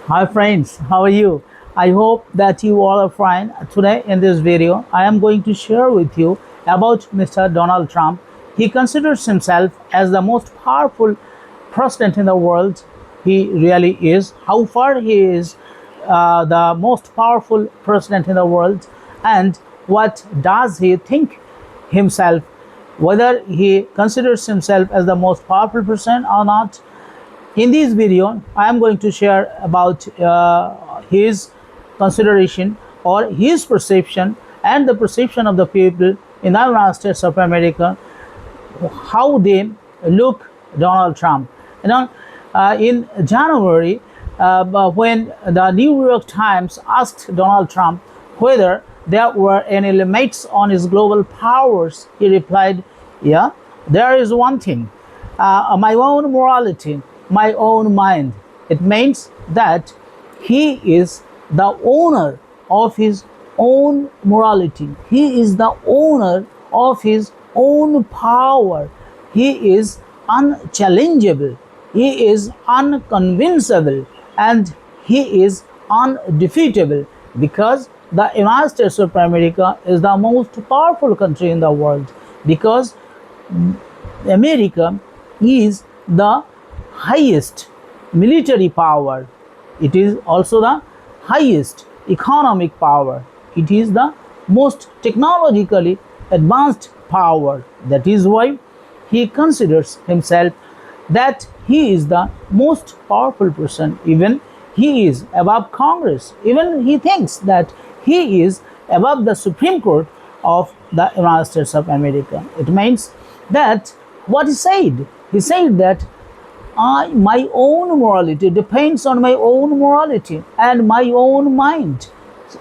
Hi friends, how are you? I hope that you all are fine. Today in this video, I am going to share with you about Mr. Donald Trump. He considers himself as the most powerful president in the world. He really is. How far he is the most powerful president in the world, and what does he think himself, whether he considers himself as the most powerful person or not. In this video, I am going to share about his consideration or his perception and the perception of the people in the United States of America, how they look Donald Trump. In January, when the New York Times asked Donald Trump whether there were any limits on his global powers, he replied, "Yeah, there is one thing, my own morality, my own mind." It means that he is the owner of his own morality. He is the owner of his own power. He is unchallengeable. He is unconvincible, and he is undefeatable, because the United States of America is the most powerful country in the world, because America is the highest military power. It is also the highest economic power. It is the most technologically advanced power. That is why he considers himself that he is the most powerful person. Even he is above Congress. Even he thinks that he is above the Supreme Court of the United States of America. It means that what he said that my own morality depends on my own morality and my own mind.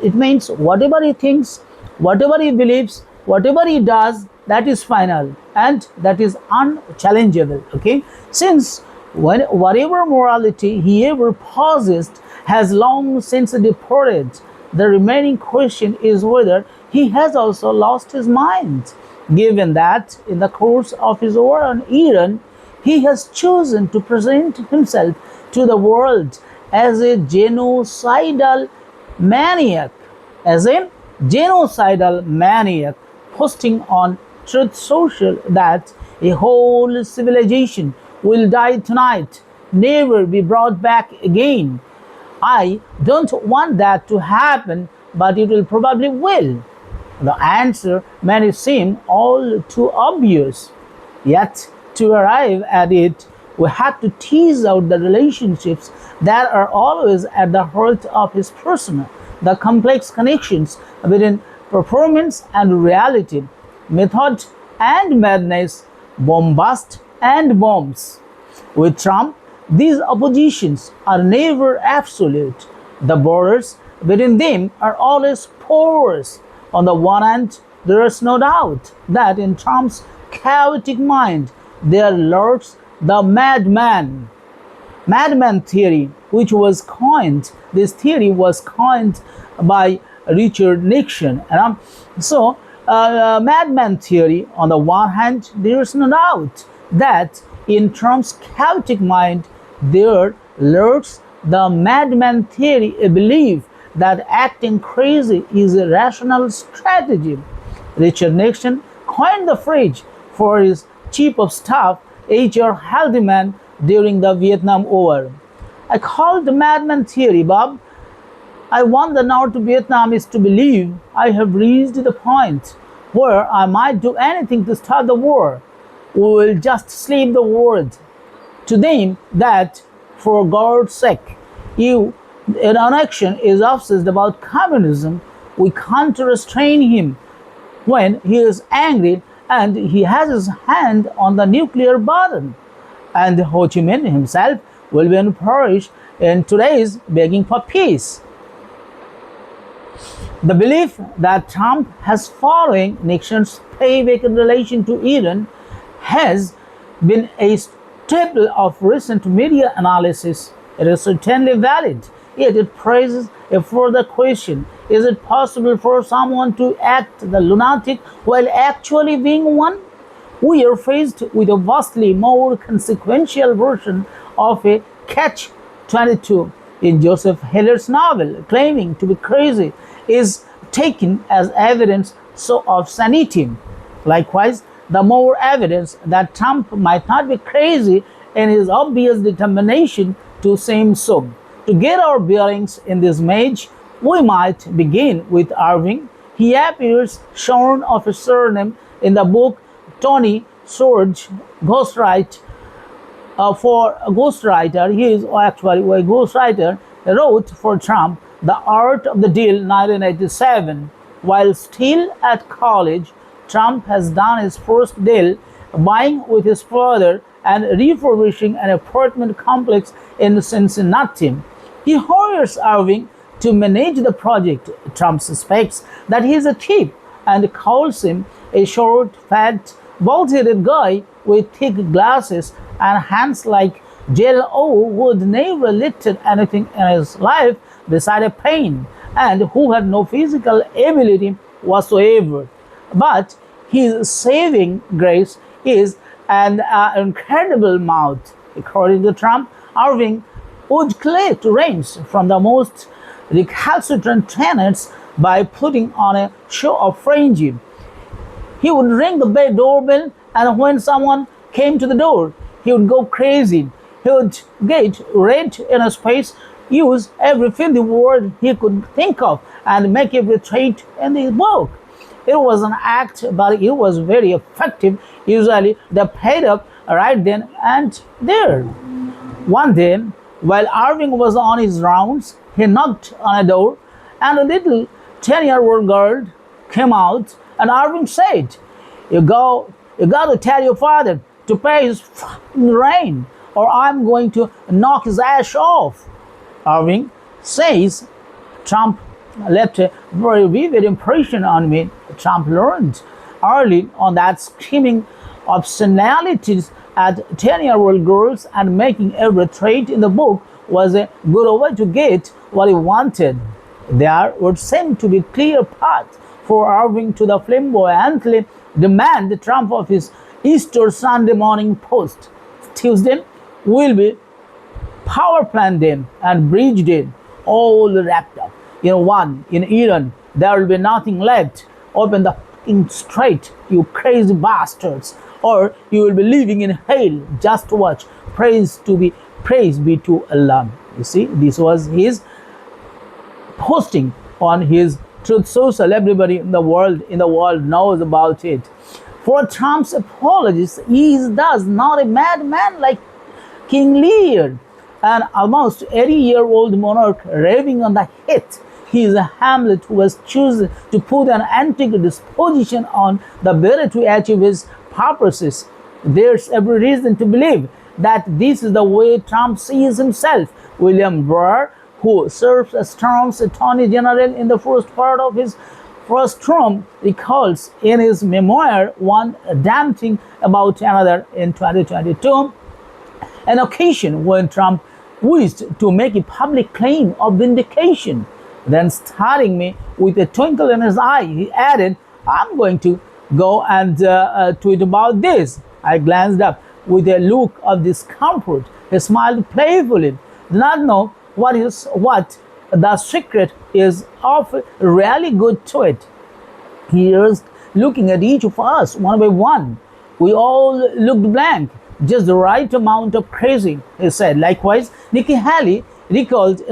It means whatever he thinks, whatever he believes, whatever he does, that is final and that is unchallengeable. Okay, since whatever morality he ever possessed has long since departed, the remaining question is whether he has also lost his mind, given that in the course of his war on Iran, he has chosen to present himself to the world as a genocidal maniac, as a genocidal maniac, posting on Truth Social that a whole civilization will die tonight, never be brought back again. I don't want that to happen, but it will probably will. The answer may seem all too obvious, yet to arrive at it, we have to tease out the relationships that are always at the heart of his persona, the complex connections between performance and reality, method and madness, bombast and bombs. With Trump, these oppositions are never absolute. The borders between them are always porous. On the one hand, there is no doubt that in Trump's chaotic mind there lurks the madman theory, which was coined. This theory was coined by Richard Nixon. Madman theory, on the one hand, there is no doubt that in Trump's chaotic mind there lurks the madman theory, a belief that acting crazy is a rational strategy. Richard Nixon coined the phrase for his chief of staff, H.R. Haldeman, during the Vietnam War. I call it the madman theory, Bob. I want the North Vietnamese to believe I have reached the point where I might do anything to start the war. We will just slip the word to them that, for God's sake, you in an action is obsessed about communism. We can't restrain him when he is angry and he has his hand on the nuclear button. And Ho Chi Minh himself will be encouraged in today's begging for peace. The belief that Trump has following Nixon's payback in relation to Iran has been a staple of recent media analysis. It is certainly valid, yet it raises a further question. Is it possible for someone to act the lunatic while actually being one? We are faced with a vastly more consequential version of a catch 22. in Joseph Hiller's novel, claiming to be crazy, is taken as evidence so of sanity. Likewise, the more evidence that Trump might not be crazy in his obvious determination to seem so. To get our bearings in this maze, we might begin with Irving. He appears shorn of a surname in the book Tony Sorge, Ghostwriter. For a ghostwriter, he is actually a ghostwriter, wrote for Trump The Art of the Deal 1987. While still at college, Trump has done his first deal, buying with his father and refurbishing an apartment complex in Cincinnati. He hires Irving to manage the project. Trump suspects that he is a thief and calls him a short, fat, bald-headed guy with thick glasses and hands like Jello, who had never lifted anything in his life beside a pen and who had no physical ability whatsoever. But his saving grace is an incredible mouth. According to Trump, Irving would collect rents from the most recalcitrant tenants by putting on a show of friendship. He would ring the bed doorbell, and when someone came to the door, he would go crazy. He would get red in his face, use every filthy word he could think of, and make every threat in the book. It was an act, but it was very effective. Usually, they paid up right then and there. One day, while Irving was on his rounds, he knocked on a door, and a little 10-year-old girl came out, and Irving said, you got to tell your father to pay his fucking rent, or I'm going to knock his ass off. Irving says Trump left a very vivid impression on me. Trump learned early on that screaming obscenities at 10-year-old girls and making every threat in the book was a good way to get what he wanted. There would seem to be a clear path for Irving to the flamboyantly demand Trump of his Easter Sunday morning post. Tuesday will be power plant day and bridge day, all wrapped up in one in Iran. There will be nothing left. Open the fucking strait, you crazy bastards, or you will be living in hell. Just watch. Praise be to Allah. You see, this was his posting on his Truth Social. Everybody in the world knows about it. For Trump's apologies, he is thus not a madman like King Lear, an almost 80-year-old monarch raving on the hit. He is a Hamlet who has chosen to put an antique disposition on the better to achieve his purposes. There's every reason to believe that this is the way Trump sees himself. William Barr, who serves as Trump's Attorney General in the first part of his first term, recalls in his memoir One Damn Thing About Another in 2022, an occasion when Trump wished to make a public claim of vindication. Then, starting me with a twinkle in his eye, he added, I'm going to go and tweet about this. I glanced up with a look of discomfort. He smiled playfully. Did not know what the secret is of a really good tweet. He is looking at each of us one by one. We all looked blank. Just the right amount of crazy, he said. Likewise, Nikki Haley recalled,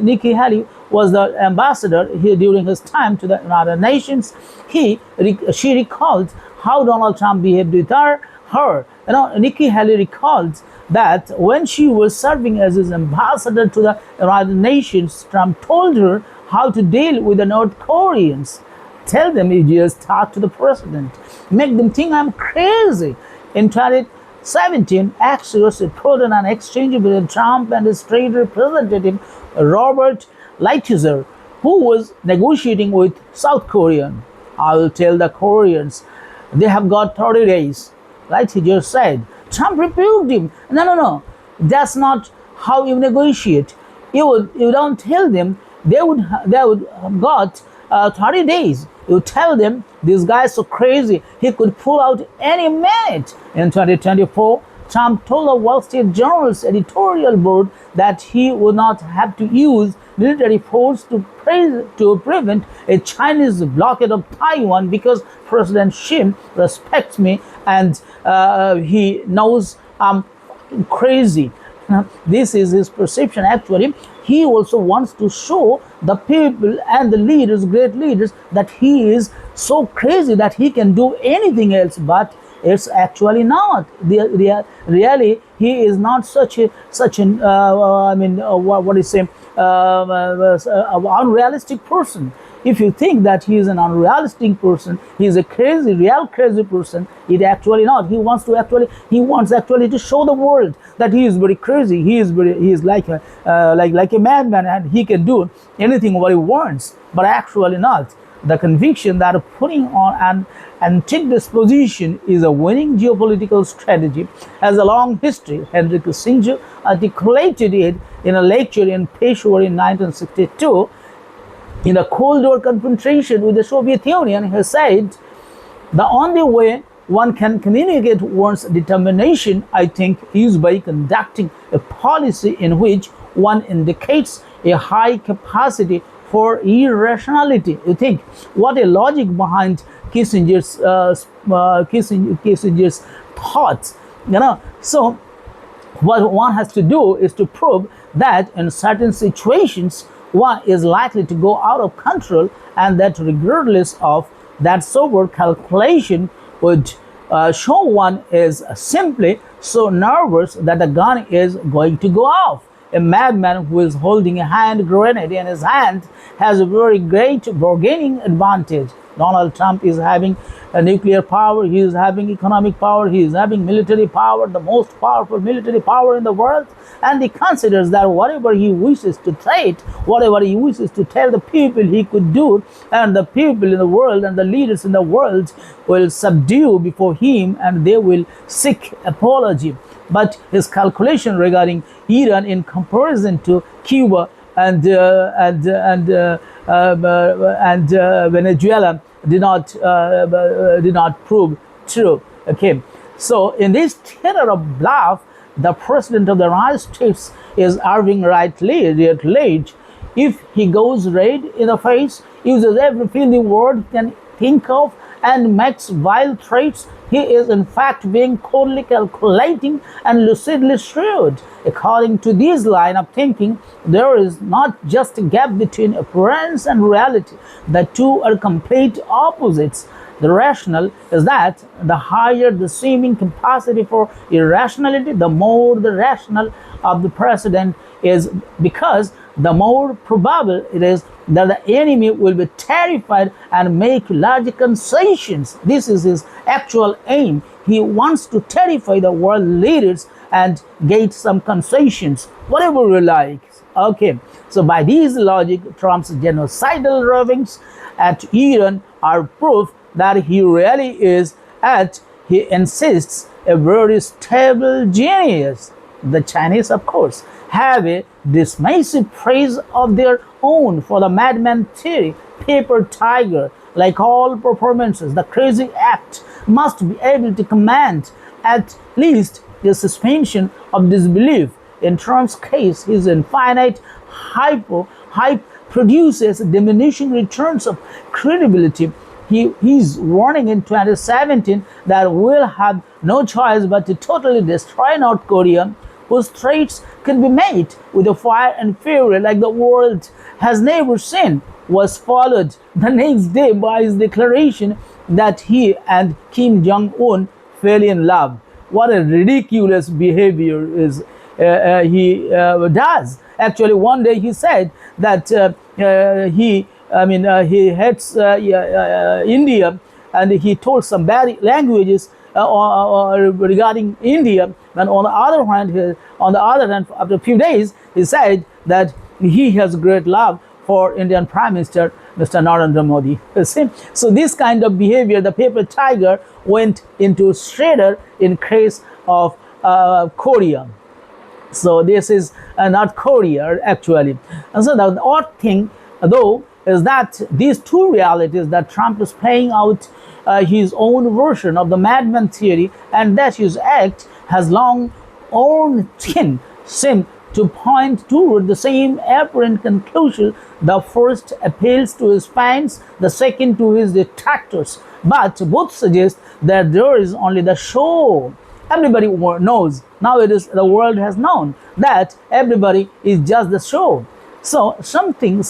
Nikki Haley was the ambassador here during his time to the United Nations. She recalled how Donald Trump behaved with her. Nikki Haley recalled that when she was serving as his ambassador to the United Nations, Trump told her how to deal with the North Koreans. Tell them you just talk to the president. Make them think I'm crazy. In 2017, Axios reported an exchange between Trump and his trade representative Robert Lighthizer, who was negotiating with South Korea. I will tell the Koreans they have got 30 days. Lighthizer said. Trump rebuked him. No. That's not how you negotiate. You don't tell them they would have got 30 days. You tell them this guy is so crazy he could pull out any minute. In 2024, Trump told the Wall Street Journal's editorial board that he would not have to use military force to prevent a Chinese blockade of Taiwan because President Xi respects me and he knows I'm crazy. This is his perception. Actually, he also wants to show the people and the leaders, great leaders, that he is so crazy that he can do anything else. But it's actually not. Really, he is not such an what do you say, unrealistic person. If you think that he is an unrealistic person, he is a real crazy person, it actually not. He wants actually to show the world that he is very crazy. He is like a madman, and he can do anything what he wants. But actually not. The conviction that putting on and take this position is a winning geopolitical strategy has a long history. Henry Kissinger articulated it in a lecture in Peshawar in 1962. In the Cold War confrontation with the Soviet Union, he said, the only way one can communicate one's determination, I think, is by conducting a policy in which one indicates a high capacity for irrationality. You think, what a logic behind Kissinger's thoughts, So what one has to do is to prove that in certain situations one is likely to go out of control, and that regardless of that sober calculation would show one is simply so nervous that the gun is going to go off. A madman who is holding a hand grenade in his hand has a very great bargaining advantage. Donald Trump is having a nuclear power, he is having economic power, he is having military power, the most powerful military power in the world, and he considers that whatever he wishes to threat, whatever he wishes to tell the people he could do, and the people in the world and the leaders in the world will subdue before him, and they will seek apology. But his calculation regarding Iran in comparison to Cuba and Venezuela did not prove true. Okay, so in this theater of bluff, the president of the United States is Irving Wright Leach. If he goes red in the face, uses every filthy word he can think of, and makes vile threats, he is in fact being coldly calculating and lucidly shrewd. According to this line of thinking, there is not just a gap between appearance and reality. The two are complete opposites. The rational is that the higher the seeming capacity for irrationality, the more the rational of the president is, because the more probable it is that the enemy will be terrified and make large concessions. This is his actual aim. He wants to terrify the world leaders and get some concessions, whatever you like. Okay, so by this logic, Trump's genocidal ravings at Iran are proof that he really is, he insists, a very stable genius. The Chinese, of course, have a dismissive praise of their own for the madman theory, paper tiger. Like all performances, the crazy act must be able to command at least the suspension of disbelief. In Trump's case, his infinite hype produces diminishing returns of credibility. He's warning in 2017 that we'll have no choice but to totally destroy North Korea, whose threats can be made with a fire and fury like the world has never seen, was followed the next day by his declaration that he and Kim Jong-un fell in love. What a ridiculous behavior he does. Actually, one day he said that he hates India, and he told some bad languages regarding India. And on the other hand, after a few days, he said that he has great love for Indian Prime Minister Mr. Narendra Modi. So this kind of behavior, the paper tiger went into shredder in case of Korea. So this is not Korea actually. And so the odd thing though is that these two realities, that Trump is playing out his own version of the madman theory, and that his act has long worn skin seem to point toward the same apparent conclusion. The first appeals to his fans, the second to his detractors, but both suggest that there is only the show. Everybody knows nowadays, the world has known that everybody is just the show. So some think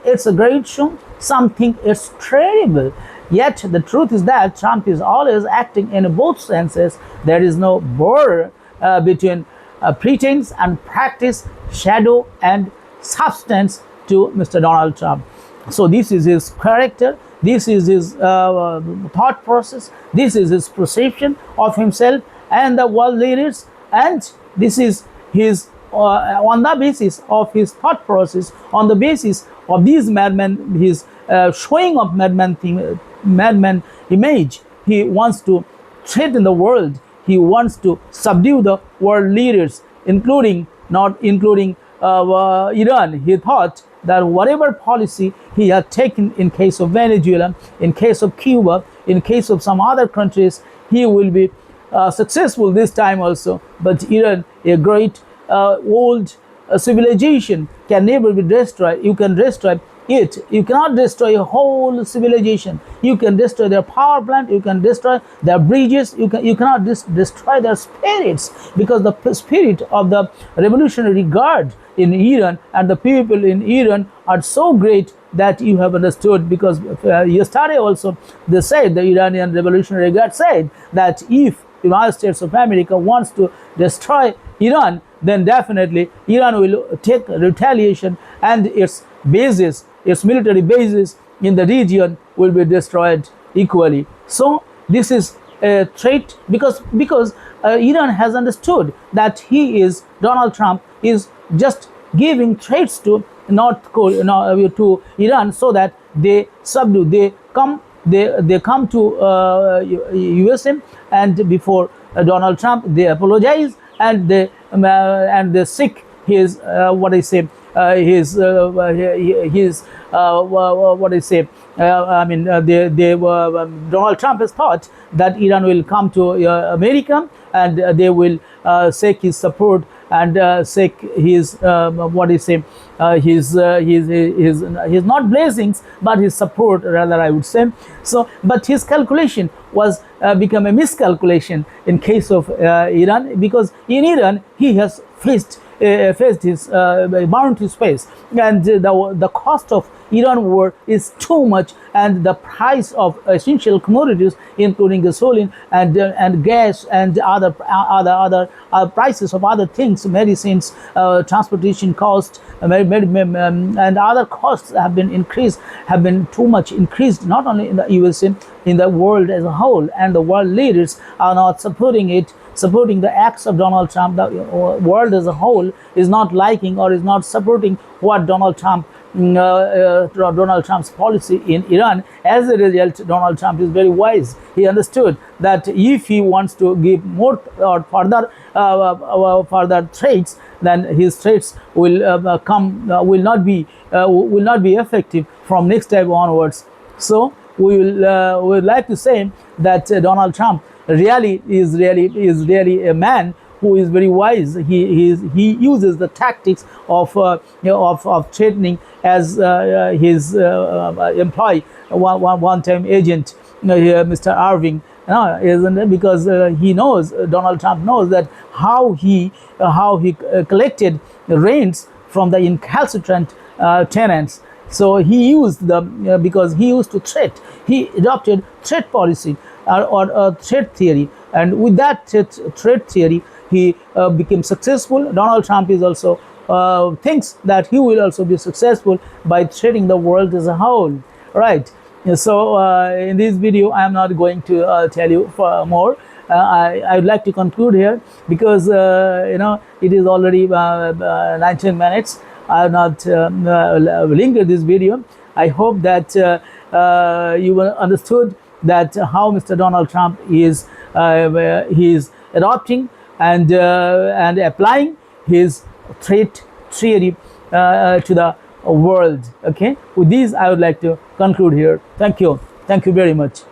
it's a great show, some think it's terrible. Yet the truth is that Trump is always acting in both senses. There is no border between pretense and practice, shadow and substance to Mr. Donald Trump. So this is his character, this is his thought process, this is his perception of himself and the world leaders, and this is his on the basis of his thought process, on the basis of these madmen, his showing of madman image. He wants to threaten the world. He wants to subdue the world leaders, not including Iran. He thought that whatever policy he had taken in case of Venezuela, in case of Cuba, in case of some other countries, he will be successful this time also. But Iran, a great old civilization, can never be destroyed. You can destroy it. You cannot destroy a whole civilization. You can destroy their power plant. You can destroy their bridges. You cannot destroy their spirits, because the spirit of the Revolutionary Guard in Iran and the people in Iran are so great that you have understood. Because yesterday also they said, the Iranian Revolutionary Guard said that if United States of America wants to destroy Iran, then definitely Iran will take retaliation, and its bases, its military bases in the region will be destroyed equally. So this is a threat, because Iran has understood that Donald Trump is just giving threats to North Korea, to Iran, so that they subdue, they come to USA, and before Donald Trump they apologize, and they seek his what I say his what I say Donald Trump has thought that Iran will come to America, and they will seek his support and seek his what I say his not blessings but his support, rather, I would say. So but his calculation was become a miscalculation in case of Iran, because in Iran he has faced his bound his face, and the cost of Iran war is too much, and the price of essential commodities including gasoline and gas and other prices of other things, medicines, transportation costs, and other costs have been too much increased, not only in the USA, in the world as a whole, and the world leaders are not supporting the acts of Donald Trump. The world as a whole is not liking or is not supporting what Donald Trump's policy in Iran. As a result, Donald Trump is very wise. He understood that if he wants to give more or further threats, then his threats will not be effective from next time onwards. So we would like to say that Donald Trump is really a man who is very wise. He uses the tactics of threatening as his employee, one-time agent, Mr. Irving. Isn't it? Because Donald Trump knows that how he collected rents from the incalcitrant tenants. So he used because he used to threat. He adopted threat policy or threat theory, and with that threat theory, he became successful. Donald Trump is also thinks that he will also be successful by threatening the world as a whole, right? So in this video, I am not going to tell you for more. I would like to conclude here, because it is already 19 minutes. I have not linked this video. I hope that you understood that how Mr. Donald Trump is adopting and applying his threat theory to the world. Okay, with this I would like to conclude here. Thank you very much.